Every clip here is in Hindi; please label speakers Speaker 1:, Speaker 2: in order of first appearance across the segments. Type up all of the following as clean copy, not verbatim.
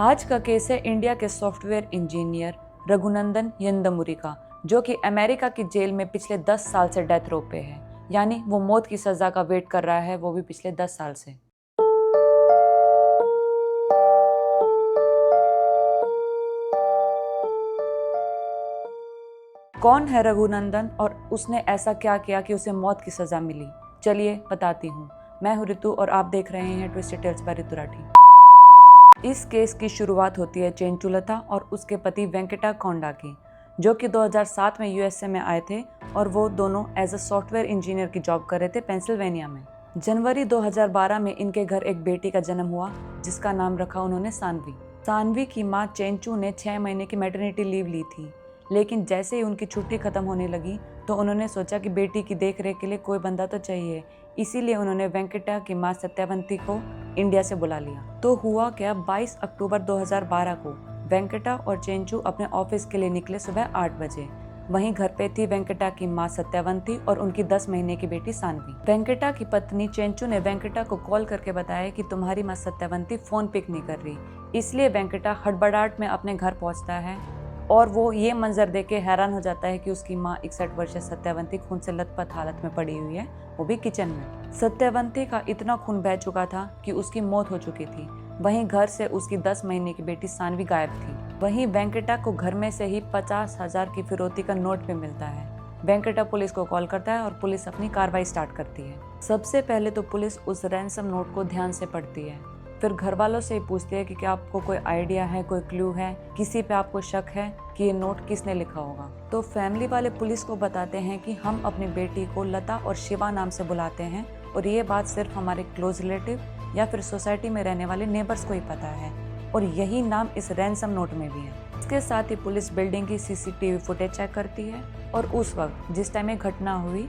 Speaker 1: आज का केस है इंडिया के सॉफ्टवेयर इंजीनियर रघुनंदन यंदमुरी का, जो कि अमेरिका की जेल में पिछले 10 साल से डेथ रो पे है। यानी वो मौत की सजा का वेट कर रहा है, वो भी पिछले 10 साल से। कौन है रघुनंदन और उसने ऐसा क्या किया कि उसे मौत की सजा मिली? चलिए बताती हूँ। मैं हूँ ऋतु और आप देख रहे हैं ट्विस्टेड टेल्स बाय ऋतु राठी। इस केस की शुरुआत होती है चेंचुलता और उसके पति वेंकटा कोंडा की, जो कि 2007 में यूएसए में आए थे और वो दोनों एज अ सॉफ्टवेयर इंजीनियर की जॉब कर रहे थे पेंसिल्वेनिया में। जनवरी 2012 में इनके घर एक बेटी का जन्म हुआ, जिसका नाम रखा उन्होंने सानवी। सानवी की माँ चेंचू ने 6 महीने की मैटरनिटी लीव ली थी, लेकिन जैसे ही उनकी छुट्टी खत्म होने लगी तो उन्होंने सोचा कि बेटी की देखरेख के लिए कोई बंदा तो चाहिए। इसीलिए उन्होंने वेंकटा की मां सत्यावंती को इंडिया से बुला लिया। तो हुआ क्या, 22 अक्टूबर 2012 को वेंकटा और चेंचू अपने ऑफिस के लिए निकले सुबह 8 बजे। वहीं घर पे थी वेंकटा की मां सत्यावंती और उनकी 10 महीने की बेटी सानवी। वेंकटा की पत्नी चेंचू ने वेंकटा को कॉल करके बताया कि तुम्हारी मां सत्यावंती फोन पिक नहीं कर रही। इसलिए वेंकटा हड़बड़ाहट में अपने घर पहुंचता है और वो ये मंजर देख के हैरान हो जाता है कि उसकी माँ 61 वर्षीय सत्यावंती खून से लथपथ हालत में पड़ी हुई है, वो भी किचन में। सत्यावंती का इतना खून बह चुका था कि उसकी मौत हो चुकी थी। वहीं घर से उसकी 10 महीने की बेटी सानवी गायब थी। वहीं वेंकटा को घर में से ही 50,000 की फिरौती का नोट भी मिलता है। वेंकटा पुलिस को कॉल करता है और पुलिस अपनी कार्रवाई स्टार्ट करती है। सबसे पहले तो पुलिस उस रैंसम नोट को ध्यान से पढ़ती है, फिर घर वालों से पूछती है कि क्या आपको कोई आइडिया है, कोई क्लू है, किसी पे आपको शक है कि ये नोट किसने लिखा होगा। तो फैमिली वाले पुलिस को बताते हैं कि हम अपनी बेटी को लता और शिवा नाम से बुलाते हैं और ये बात सिर्फ हमारे क्लोज रिलेटिव या फिर सोसाइटी में रहने वाले नेबर्स को ही पता है, और यही नाम इस रैंसम नोट में भी है। इसके साथ ही पुलिस बिल्डिंग की सीसीटीवी फुटेज चेक करती है और उस वक्त जिस टाइम ये घटना हुई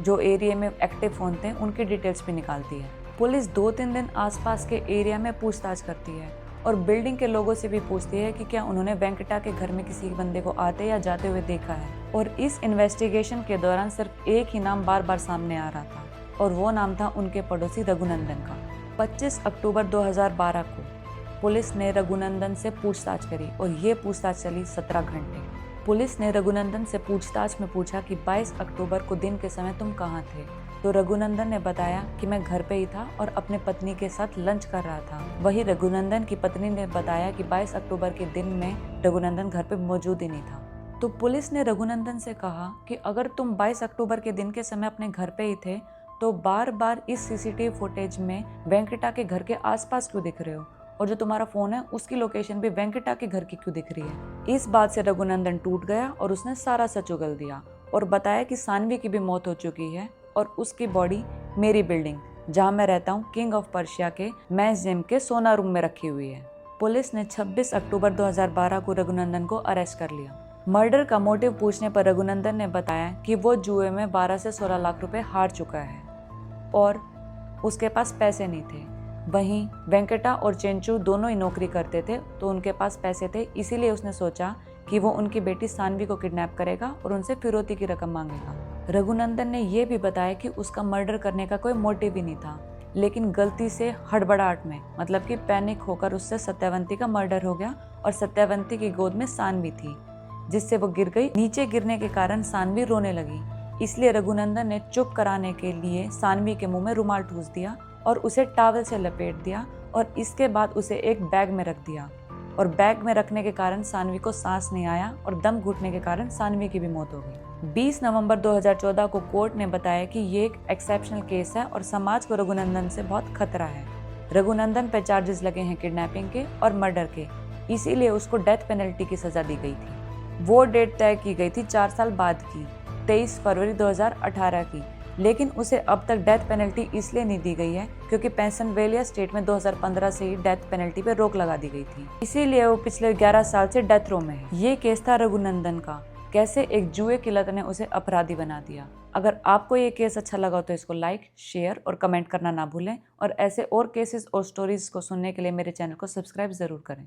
Speaker 1: जो एरिया में एक्टिव फोन थे उनकी डिटेल्स भी निकालती है। पुलिस 2-3 दिन आसपास के एरिया में पूछताछ करती है और बिल्डिंग के लोगों से भी पूछती है कि क्या उन्होंने वेंकटा के घर में किसी बंदे को आते या जाते हुए देखा है। और इस इन्वेस्टिगेशन के दौरान सिर्फ एक ही नाम बार बार सामने आ रहा था और वो नाम था उनके पड़ोसी रघुनंदन का। 25 अक्टूबर 2012 को पुलिस ने रघुनंदन से पूछताछ करी और ये पूछताछ चली 17 घंटे। पुलिस ने रघुनंदन से पूछताछ में पूछा कि 22 अक्टूबर को दिन के समय तुम कहाँ थे? तो रघुनंदन ने बताया कि मैं घर पे ही था और अपने पत्नी के साथ लंच कर रहा था। वहीं रघुनंदन की पत्नी ने बताया कि 22 अक्टूबर के दिन में रघुनंदन घर पे मौजूद ही नहीं था। तो पुलिस ने रघुनंदन से कहा कि अगर तुम 22 अक्टूबर के दिन के समय अपने घर पे ही थे तो बार बार इस सीसीटीवी फुटेज में वेंकटा के घर के आसपास क्यों दिख रहे हो, और जो तुम्हारा फोन है उसकी लोकेशन भी वेंकटा के घर की क्यों दिख रही है। इस बात से रघुनंदन टूट गया और उसने सारा सच उगल दिया और बताया कि सानवी की भी मौत हो चुकी है और उसकी बॉडी मेरी बिल्डिंग जहां मैं रहता हूं किंग ऑफ पर्शिया के म्यूजियम के सोना रूम में रखी हुई है। पुलिस ने 26 अक्टूबर 2012 को रघुनंदन को अरेस्ट कर लिया। मर्डर का मोटिव पूछने पर रघुनंदन ने बताया कि वो जुए में 12 से 16 लाख रुपए हार चुका है और उसके पास पैसे नहीं थे। वहीं वेंकटा और चेंचू दोनों ही नौकरी करते थे तो उनके पास पैसे थे, इसीलिए उसने सोचा कि वो उनकी बेटी सानवी को किडनैप करेगा और उनसे फिरौती की रकम मांगेगा। रघुनंदन ने यह भी बताया कि उसका मर्डर करने का कोई मोटिव ही नहीं था, लेकिन गलती से हड़बड़ाहट में मतलब कि पैनिक होकर उससे सत्यावंती का मर्डर हो गया और सत्यावंती की गोद में सानवी थी, जिससे वो गिर गई। नीचे गिरने के कारण सानवी रोने लगी, इसलिए रघुनंदन ने चुप कराने के लिए सानवी के मुंह में रुमाल ठूस दिया और उसे टॉवल से लपेट दिया और इसके बाद उसे एक बैग में रख दिया। और बैग में रखने के कारण सानवी को सांस नहीं आया और दम घुटने के कारण सानवी की भी मौत हो गई। 20 नवंबर 2014 को कोर्ट ने बताया कि ये एक एक्सेप्शनल केस है और समाज को रघुनंदन से बहुत खतरा है। रघुनंदन पर चार्जेस लगे हैं किडनैपिंग के और मर्डर के, इसीलिए उसको डेथ पेनल्टी की सजा दी गई थी। वो डेट तय की गई थी 4 साल बाद की, 23 फरवरी 2018 की, लेकिन उसे अब तक डेथ पेनल्टी इसलिए नहीं दी गई है क्योंकि पेंसिल्वेनिया स्टेट में 2015 से ही डेथ पेनल्टी पे रोक लगा दी गई थी, इसीलिए वो पिछले 11 साल से डेथ रो में है। ये केस था रघुनंदन का, कैसे एक जुए की लत ने उसे अपराधी बना दिया। अगर आपको ये केस अच्छा लगा तो इसको लाइक, शेयर और कमेंट करना ना भूलें और ऐसे और केसेस और स्टोरीज को सुनने के लिए मेरे चैनल को सब्सक्राइब जरूर करें।